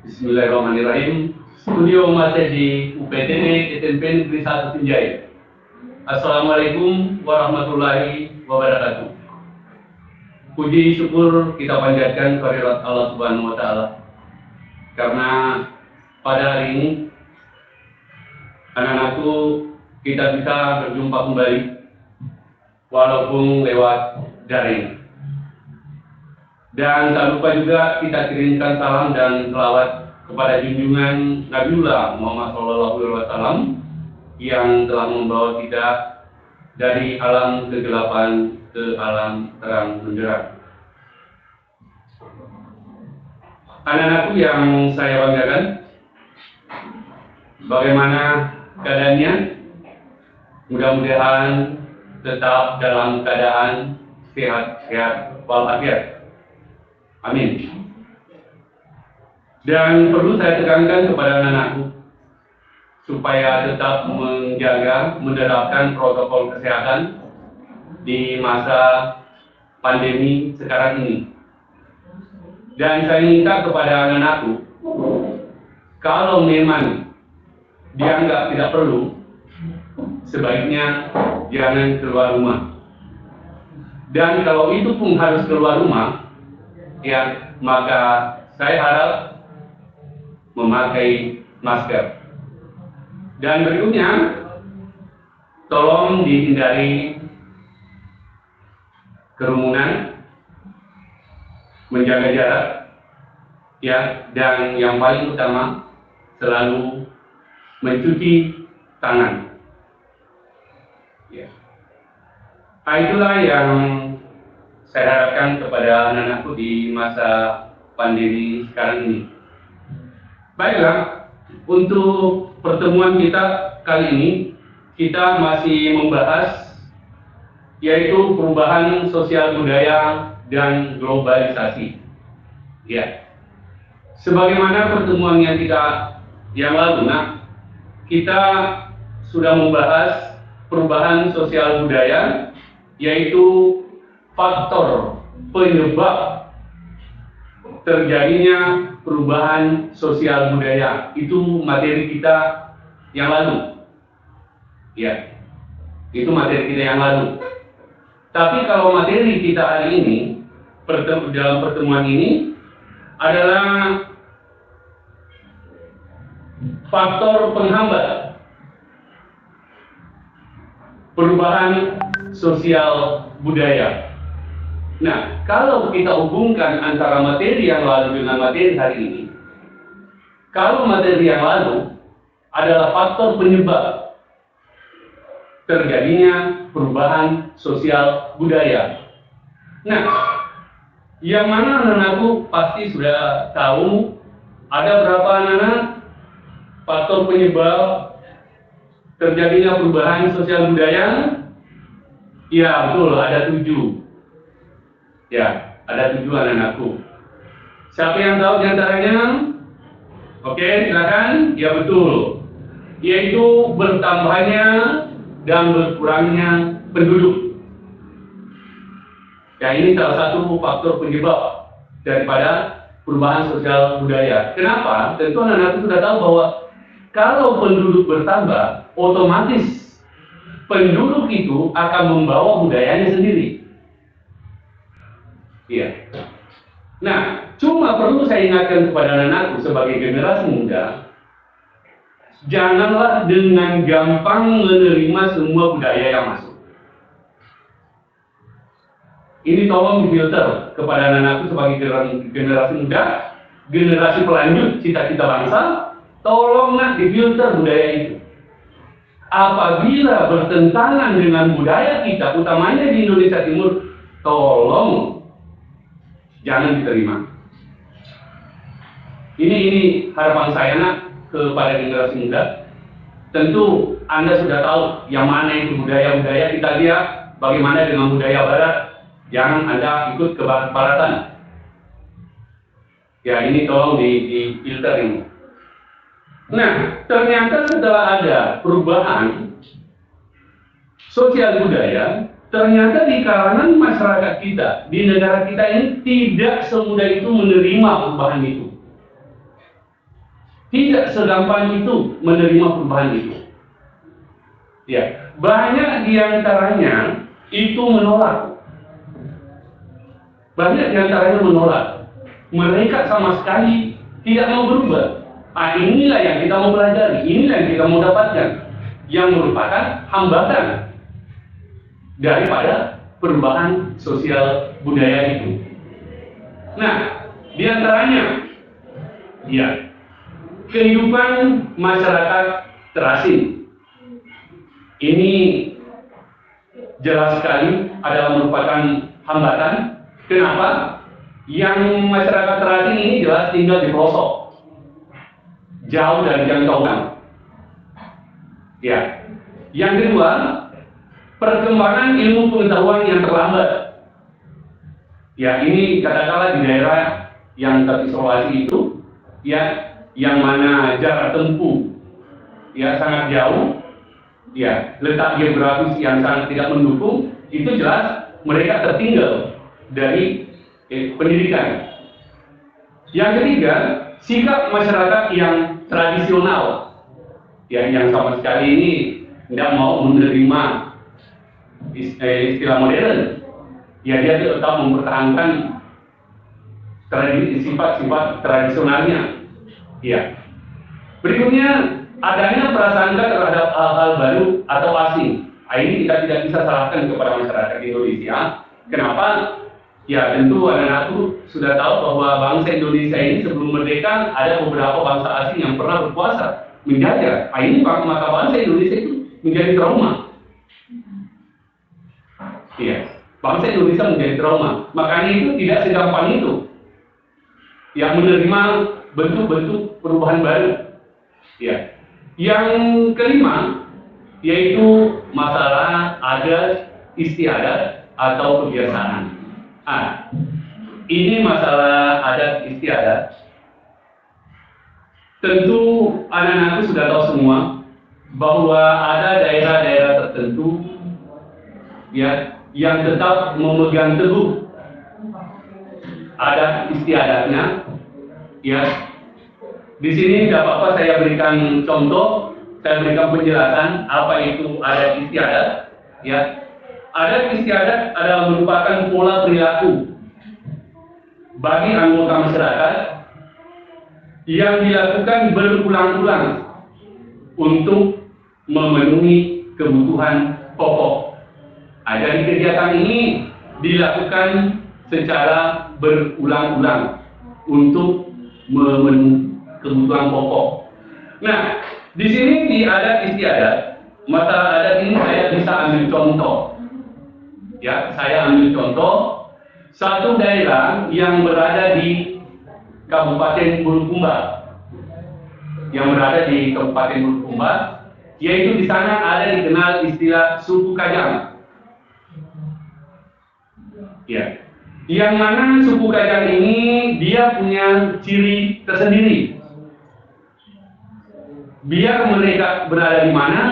Bismillahirrahmanirrahim. Studio masih di UPTD SMP Negeri 1 Sinjai. Assalamualaikum warahmatullahi wabarakatuh. Puji syukur kita panjatkan kehadirat Allah Subhanahu wa Ta'ala, karena pada hari ini anak-anakku kita bisa berjumpa kembali walaupun lewat daring. Dan tak lupa juga kita kirimkan salam dan selawat kepada junjungan Nabiullah Muhammad SAW yang telah membawa kita dari alam kegelapan ke alam terang benderang. Anak-anakku yang saya banggakan, bagaimana keadaannya? Mudah-mudahan tetap dalam keadaan sehat-sehat walafiat. Amin. Dan perlu saya tekankan kepada anak-anakku supaya tetap menjaga, menerapkan protokol kesehatan di masa pandemi sekarang ini. Dan saya minta kepada anak-anakku, kalau memang dianggap tidak perlu, sebaiknya jangan keluar rumah. Dan kalau itu pun harus keluar rumah, ya, maka saya harap memakai masker. Dan berikutnya, tolong dihindari kerumunan, menjaga jarak, ya, dan yang paling utama selalu mencuci tangan. Ya. Itulah yang saya harapkan kepada anak-anakku di masa pandemi sekarang ini. Baiklah, untuk pertemuan kita kali ini, kita masih membahas yaitu perubahan sosial budaya dan globalisasi. Ya, sebagaimana pertemuan yang lalu, kita sudah membahas perubahan sosial budaya, yaitu faktor penyebab terjadinya perubahan sosial budaya. Itu materi kita yang lalu. Ya, itu materi kita yang lalu. Tapi kalau materi kita hari ini, dalam pertemuan ini, adalah faktor penghambat perubahan sosial budaya. Nah, kalau kita hubungkan antara materi yang lalu dengan materi hari ini, kalau materi yang lalu adalah faktor penyebab terjadinya perubahan sosial budaya. Nah, yang mana anak-anakku pasti sudah tahu ada berapa anak-anak faktor penyebab terjadinya perubahan sosial budaya? Ya, betul, ada 7. Ya, ada 7 anak-anakku. Siapa yang tahu diantaranya? Oke, silakan. Ya, betul. Yaitu bertambahnya dan berkurangnya penduduk. Ya, ini salah satu faktor penyebab daripada perubahan sosial budaya. Kenapa? Tentu anak-anakku sudah tahu bahwa kalau penduduk bertambah, otomatis penduduk itu akan membawa budayanya sendiri. Iya. Nah, cuma perlu saya ingatkan kepada anak-anakku sebagai generasi muda, janganlah dengan gampang menerima semua budaya yang masuk. Ini tolong difilter kepada anak-anakku sebagai generasi muda, generasi pelanjut cita-cita bangsa, tolonglah difilter budaya itu. Apabila bertentangan dengan budaya kita, utamanya di Indonesia Timur, tolong jangan diterima. Ini harapan saya kepada generasi muda. Tentu Anda sudah tahu yang mana itu budaya-budaya. Kita lihat bagaimana dengan budaya Barat. Jangan Anda ikut ke Baratan. Ya, ini tolong di filter ini. Nah, ternyata setelah ada perubahan sosial budaya, ternyata di kalangan masyarakat kita, di negara kita ini tidak semudah itu menerima perubahan itu. Tidak segampang itu menerima perubahan itu. Ya, banyak di antaranya itu menolak. Banyak di antaranya menolak. Mereka sama sekali tidak mau berubah. Inilah yang kita mau pelajari, inilah yang kita mau dapatkan, yang merupakan hambatan daripada perubahan sosial budaya itu. Nah, di antaranya, ya, kehidupan masyarakat terasing. Ini jelas sekali adalah merupakan hambatan. Kenapa? Yang masyarakat terasing ini jelas tinggal di pelosok, jauh dari jangkauan. Ya. Yang kedua, perkembangan ilmu pengetahuan yang terlambat. Ya, ini katakanlah di daerah yang terisolasi itu, ya, yang mana jarak tempuh ya sangat jauh, ya, letak geografis yang sangat tidak mendukung, itu jelas mereka tertinggal dari pendidikan. Yang ketiga, sikap masyarakat yang tradisional, ya, yang sama sekali ini tidak mau menerima istilah modern. Ya, dia tetap mempertahankan sifat-sifat tradisionalnya. Ya. Berikutnya, adanya prasangka terhadap hal-hal baru atau asing. Ini kita tidak bisa salahkan kepada masyarakat Indonesia. Kenapa? Ya, tentu anak-anakku sudah tahu bahwa bangsa Indonesia ini sebelum merdeka ada beberapa bangsa asing yang pernah berkuasa, menjajah. Ini maka bangsa Indonesia itu menjadi trauma. Iya, bangsa Indonesia menjadi trauma. Makanya itu tidak segampang itu yang menerima bentuk-bentuk perubahan baru. Ya. Yang kelima yaitu masalah adat istiadat atau kebiasaan. Ini masalah adat istiadat. Tentu anak-anakku sudah tahu semua bahwa ada daerah-daerah tertentu ya yang tetap memegang teguh adat istiadatnya. Ya, di sini tidak apa-apa saya berikan contoh, saya berikan penjelasan apa itu adat istiadat. Ya, adat istiadat adalah merupakan pola perilaku bagi anggota masyarakat yang dilakukan berulang-ulang untuk memenuhi kebutuhan pokok. Jadi kegiatan ini dilakukan secara berulang-ulang untuk memenuhi kebutuhan pokok. Nah, di sini di adat istiadat, masalah adat ini saya bisa ambil contoh. Ya, saya ambil contoh satu daerah yang berada di Kabupaten Bulukumba. Yang berada di Kabupaten Bulukumba, yaitu di sana ada dikenal istilah suku Kajang. Ya. Yang mana suku Kajang ini dia punya ciri tersendiri. Biar mereka berada di mana,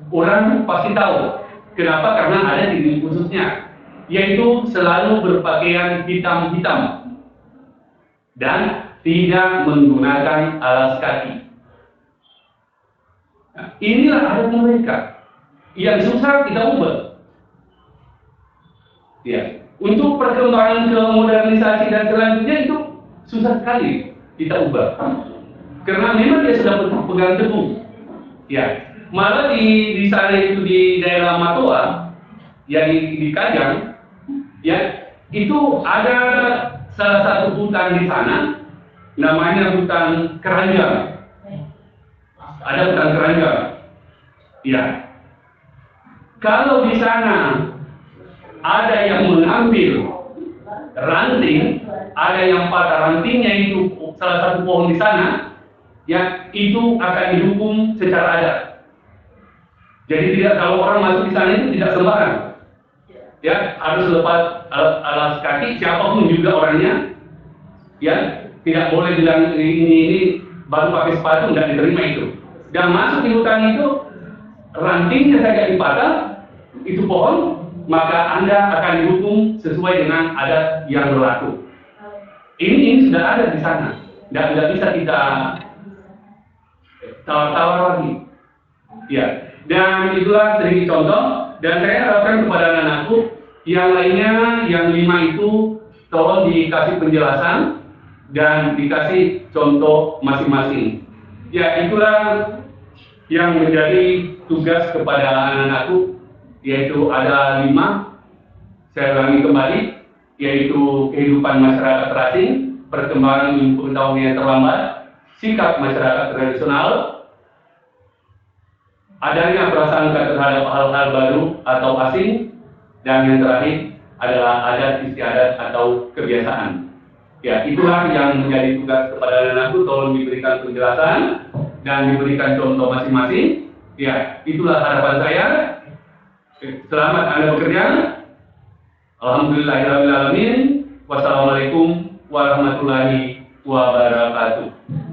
orang pasti tahu. Kenapa? Karena ada ciri khususnya, yaitu selalu berpakaian hitam-hitam dan tidak menggunakan alas kaki. Nah, inilah adat mereka yang susah kita ubah. Ya. Untuk perkembangan ke modernisasi dan selanjutnya itu susah sekali kita ubah, karena memang dia sudah berpegang teguh. Ya, malah di sana itu di daerah Matoa, ya di Kajang, ya itu ada salah satu hutan di sana, namanya hutan keranjang. Ada hutan keranjang. Ya, kalau di sana ada yang mengambil ranting, ada yang patah rantingnya itu salah satu pohon di sana, ya itu akan dihukum secara adat. Jadi tidak, kalau orang masuk di sana itu tidak sembarang, ya harus lepas alas kaki siapapun juga orangnya, ya tidak boleh bilang ini baru pakai sepatu, tidak diterima itu. Dan masuk di hutan itu rantingnya saja dipatah, itu pohon maka Anda akan dihukum sesuai dengan adat yang berlaku. Ini sudah ada di sana, dan tidak bisa kita tawar-tawar lagi. Ya, dan itulah sedikit contoh, dan saya harapkan kepada anak-anakku yang lainnya, yang 5 itu tolong dikasih penjelasan dan dikasih contoh masing-masing. Ya, itulah yang menjadi tugas kepada anak-anakku, yaitu ada 5. Saya ulangi kembali, yaitu kehidupan masyarakat terasing, perkembangan ilmu pengetahuan yang terlambat, sikap masyarakat tradisional, adanya prasangka terhadap hal-hal baru atau asing, dan yang terakhir adalah adat istiadat atau kebiasaan. Ya, itulah yang menjadi tugas kepada anak-anakku, tolong diberikan penjelasan dan diberikan contoh masing-masing. Ya, itulah harapan saya. Selamat Anda bekerja. Alhamdulillahirrahmanirrahim. Wassalamualaikum warahmatullahi wabarakatuh.